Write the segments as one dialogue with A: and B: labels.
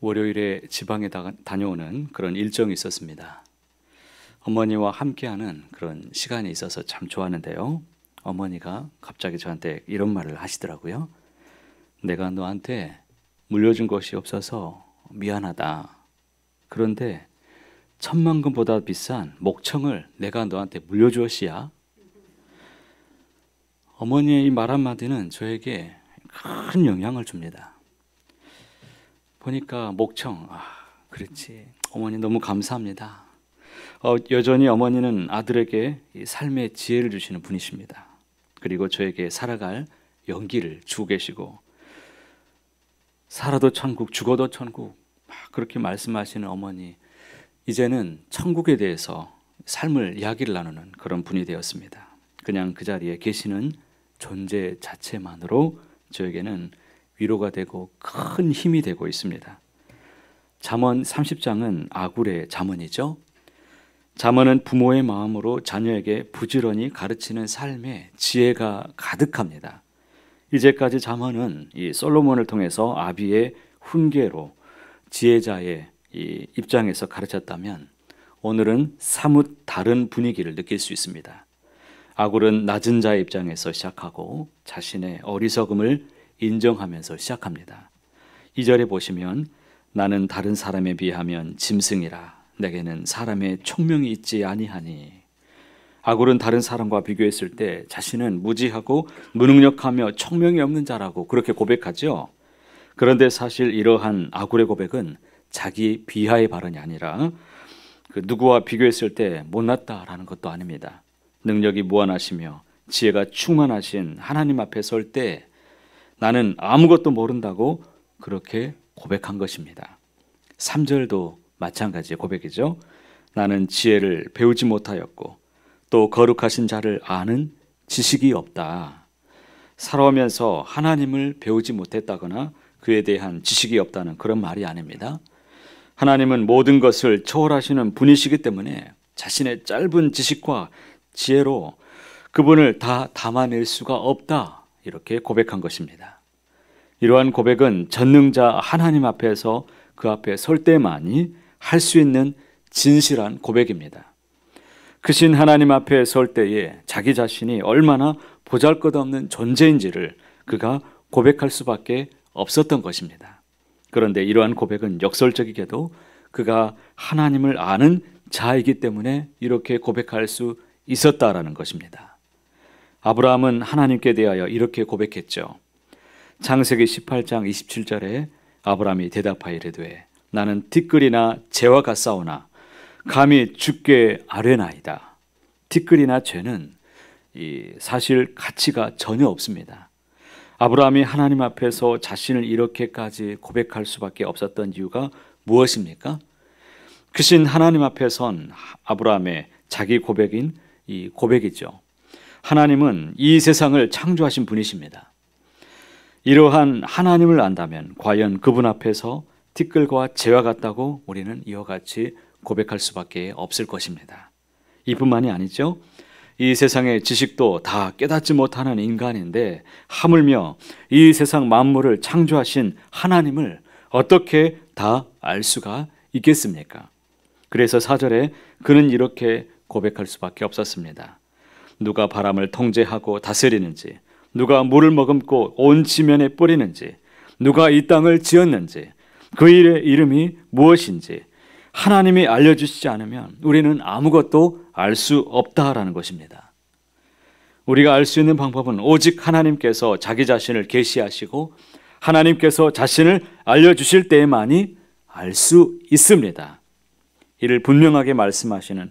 A: 월요일에 지방에 다녀오는 그런 일정이 있었습니다. 어머니와 함께하는 그런 시간이 있어서 참 좋았는데요. 어머니가 갑자기 저한테 이런 말을 하시더라고요. 내가 너한테 물려준 것이 없어서 미안하다. 그런데 천만금보다 비싼 목청을 내가 너한테 물려주었시야. 어머니의 이 말 한마디는 저에게 큰 영향을 줍니다. 보니까 목청, 그렇지. 어머니 너무 감사합니다. 여전히 어머니는 아들에게 이 삶의 지혜를 주시는 분이십니다. 그리고 저에게 살아갈 용기를 주고 계시고, 살아도 천국, 죽어도 천국, 그렇게 말씀하시는 어머니, 이제는 천국에 대해서 삶을 이야기를 나누는 그런 분이 되었습니다. 그냥 그 자리에 계시는 존재 자체만으로 저에게는 위로가 되고 큰 힘이 되고 있습니다. 잠언 30장은 아굴의 잠언이죠. 잠언은 부모의 마음으로 자녀에게 부지런히 가르치는 삶의 지혜가 가득합니다. 이제까지 잠언은 이 솔로몬을 통해서 아비의 훈계로 지혜자의 이 입장에서 가르쳤다면, 오늘은 사뭇 다른 분위기를 느낄 수 있습니다. 아굴은 낮은 자의 입장에서 시작하고 자신의 어리석음을 인정하면서 시작합니다. 2절에 보시면 나는 다른 사람에 비하면 짐승이라 내게는 사람의 총명이 있지 아니하니. 아굴은 다른 사람과 비교했을 때 자신은 무지하고 무능력하며 총명이 없는 자라고 그렇게 고백하죠. 그런데 사실 이러한 아굴의 고백은 자기 비하의 발언이 아니라 누구와 비교했을 때 못났다라는 것도 아닙니다. 능력이 무한하시며 지혜가 충만하신 하나님 앞에 설 때 나는 아무것도 모른다고 그렇게 고백한 것입니다. 3절도 마찬가지의 고백이죠. 나는 지혜를 배우지 못하였고 또 거룩하신 자를 아는 지식이 없다. 살아오면서 하나님을 배우지 못했다거나 그에 대한 지식이 없다는 그런 말이 아닙니다. 하나님은 모든 것을 초월하시는 분이시기 때문에 자신의 짧은 지식과 지혜로 그분을 다 담아낼 수가 없다, 이렇게 고백한 것입니다. 이러한 고백은 전능자 하나님 앞에서 그 앞에 설 때만이 할 수 있는 진실한 고백입니다. 크신 하나님 앞에 설 때에 자기 자신이 얼마나 보잘것없는 존재인지를 그가 고백할 수밖에 없었던 것입니다. 그런데 이러한 고백은 역설적이게도 그가 하나님을 아는 자이기 때문에 이렇게 고백할 수 있었다라는 것입니다. 아브라함은 하나님께 대하여 이렇게 고백했죠. 창세기 18장 27절에 아브라함이 대답하여 이르되 나는 티끌이나 재와 같사오나 감히 주께 아뢰나이다. 티끌이나 죄는 사실 가치가 전혀 없습니다. 아브라함이 하나님 앞에서 자신을 이렇게까지 고백할 수밖에 없었던 이유가 무엇입니까? 크신 하나님 앞에 선 아브라함의 자기 고백인 이 고백이죠. 하나님은 이 세상을 창조하신 분이십니다. 이러한 하나님을 안다면 과연 그분 앞에서 티끌과 재와 같다고 우리는 이와 같이 고백할 수밖에 없을 것입니다. 이뿐만이 아니죠. 이 세상의 지식도 다 깨닫지 못하는 인간인데 하물며 이 세상 만물을 창조하신 하나님을 어떻게 다 알 수가 있겠습니까? 그래서 4절에 그는 이렇게 고백할 수밖에 없었습니다. 누가 바람을 통제하고 다스리는지, 누가 물을 머금고 온 지면에 뿌리는지, 누가 이 땅을 지었는지, 그 일의 이름이 무엇인지 하나님이 알려주시지 않으면 우리는 아무것도 알 수 없다라는 것입니다. 우리가 알 수 있는 방법은 오직 하나님께서 자기 자신을 계시하시고 하나님께서 자신을 알려주실 때에만이 알 수 있습니다. 이를 분명하게 말씀하시는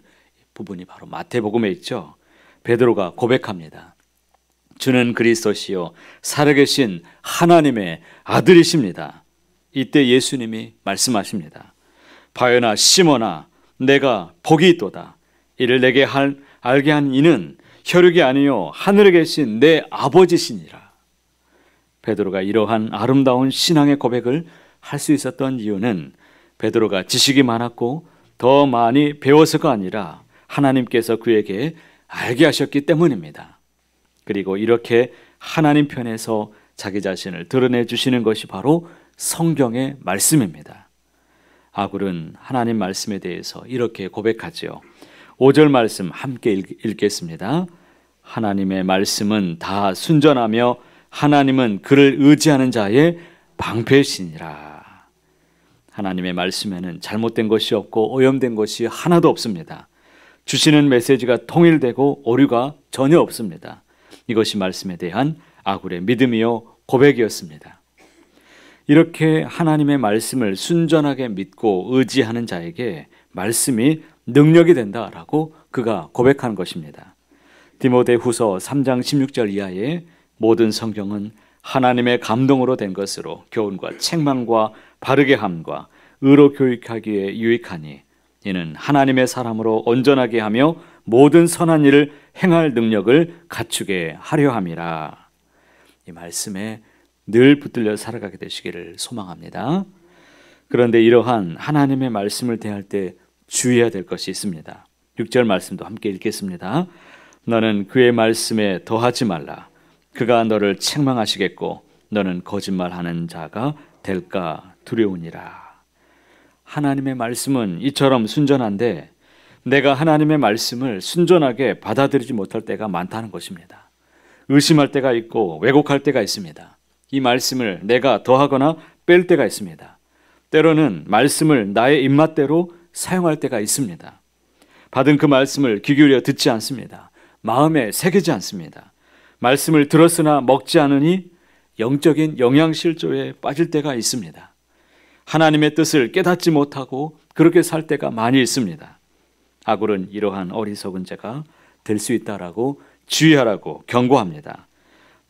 A: 부분이 바로 마태복음에 있죠. 베드로가 고백합니다. 주는 그리스도시요 살아계신 하나님의 아들이십니다. 이때 예수님이 말씀하십니다. 바요나 시몬아 내가 복이 있도다. 이를 내게 알게 한 이는 혈육이 아니요 하늘에 계신 내 아버지시니라. 베드로가 이러한 아름다운 신앙의 고백을 할 수 있었던 이유는 베드로가 지식이 많았고 더 많이 배워서가 아니라 하나님께서 그에게 알게 하셨기 때문입니다. 그리고 이렇게 하나님 편에서 자기 자신을 드러내 주시는 것이 바로 성경의 말씀입니다. 아굴은 하나님 말씀에 대해서 이렇게 고백하지요. 5절 말씀 함께 읽겠습니다. 하나님의 말씀은 다 순전하며 하나님은 그를 의지하는 자의 방패시니라. 하나님의 말씀에는 잘못된 것이 없고 오염된 것이 하나도 없습니다. 주시는 메시지가 통일되고 오류가 전혀 없습니다. 이것이 말씀에 대한 아굴의 믿음이요 고백이었습니다. 이렇게 하나님의 말씀을 순전하게 믿고 의지하는 자에게 말씀이 능력이 된다라고 그가 고백한 것입니다. 디모데후서 3장 16절 이하의 모든 성경은 하나님의 감동으로 된 것으로 교훈과 책망과 바르게 함과 의로 교육하기에 유익하니 이는 하나님의 사람으로 온전하게 하며 모든 선한 일을 행할 능력을 갖추게 하려 함이라. 이 말씀에 늘 붙들려 살아가게 되시기를 소망합니다. 그런데 이러한 하나님의 말씀을 대할 때 주의해야 될 것이 있습니다. 6절 말씀도 함께 읽겠습니다. 너는 그의 말씀에 더하지 말라. 그가 너를 책망하시겠고 너는 거짓말하는 자가 될까 두려우니라. 하나님의 말씀은 이처럼 순전한데 내가 하나님의 말씀을 순전하게 받아들이지 못할 때가 많다는 것입니다. 의심할 때가 있고 왜곡할 때가 있습니다. 이 말씀을 내가 더하거나 뺄 때가 있습니다. 때로는 말씀을 나의 입맛대로 사용할 때가 있습니다. 받은 그 말씀을 귀 기울여 듣지 않습니다. 마음에 새기지 않습니다. 말씀을 들었으나 먹지 않으니 영적인 영양실조에 빠질 때가 있습니다. 하나님의 뜻을 깨닫지 못하고 그렇게 살 때가 많이 있습니다. 아굴은 이러한 어리석은 자가 될 수 있다라고 주의하라고 경고합니다.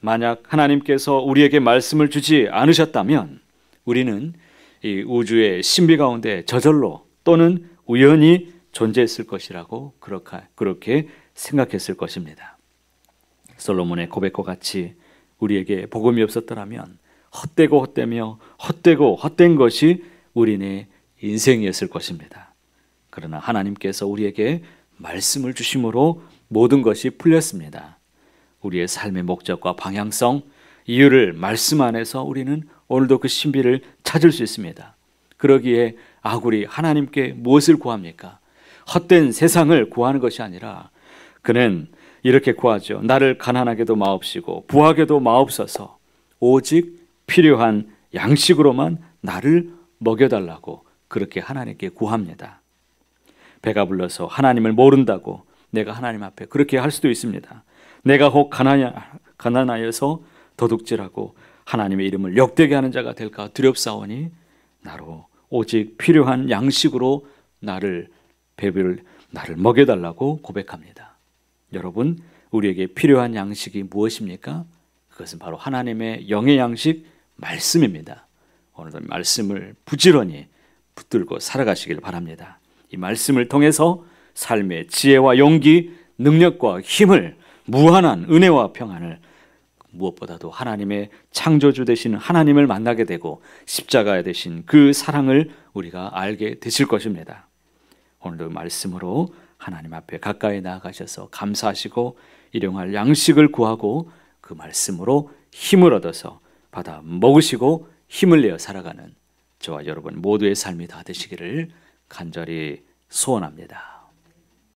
A: 만약 하나님께서 우리에게 말씀을 주지 않으셨다면 우리는 이 우주의 신비 가운데 저절로 또는 우연히 존재했을 것이라고 그렇게 생각했을 것입니다. 솔로몬의 고백과 같이 우리에게 복음이 없었더라면 헛되고 헛되며 헛되고 헛된 것이 우리네 인생이었을 것입니다. 그러나 하나님께서 우리에게 말씀을 주심으로 모든 것이 풀렸습니다. 우리의 삶의 목적과 방향성, 이유를 말씀 안에서 우리는 오늘도 그 신비를 찾을 수 있습니다. 그러기에 아굴이 하나님께 무엇을 구합니까? 헛된 세상을 구하는 것이 아니라 그는 이렇게 구하죠. 나를 가난하게도 마옵시고 부하게도 마옵소서. 오직 필요한 양식으로만 나를 먹여달라고 그렇게 하나님께 구합니다. 배가 불러서 하나님을 모른다고 내가 하나님 앞에 그렇게 할 수도 있습니다. 내가 혹 가난하여서 도둑질하고 하나님의 이름을 역되게 하는 자가 될까 두렵사오니 나로 오직 필요한 양식으로 나를 먹여달라고 고백합니다. 여러분, 우리에게 필요한 양식이 무엇입니까? 그것은 바로 하나님의 영의 양식, 말씀입니다. 오늘도 말씀을 부지런히 붙들고 살아가시길 바랍니다. 이 말씀을 통해서 삶의 지혜와 용기, 능력과 힘을, 무한한 은혜와 평안을, 무엇보다도 하나님의 창조주 되신 하나님을 만나게 되고 십자가에 되신 그 사랑을 우리가 알게 되실 것입니다. 오늘도 말씀으로 하나님 앞에 가까이 나아가셔서 감사하시고 일용할 양식을 구하고 그 말씀으로 힘을 얻어서 받아 먹으시고 힘을 내어 살아가는 저와 여러분 모두의 삶이 다 되시기를 간절히 소원합니다.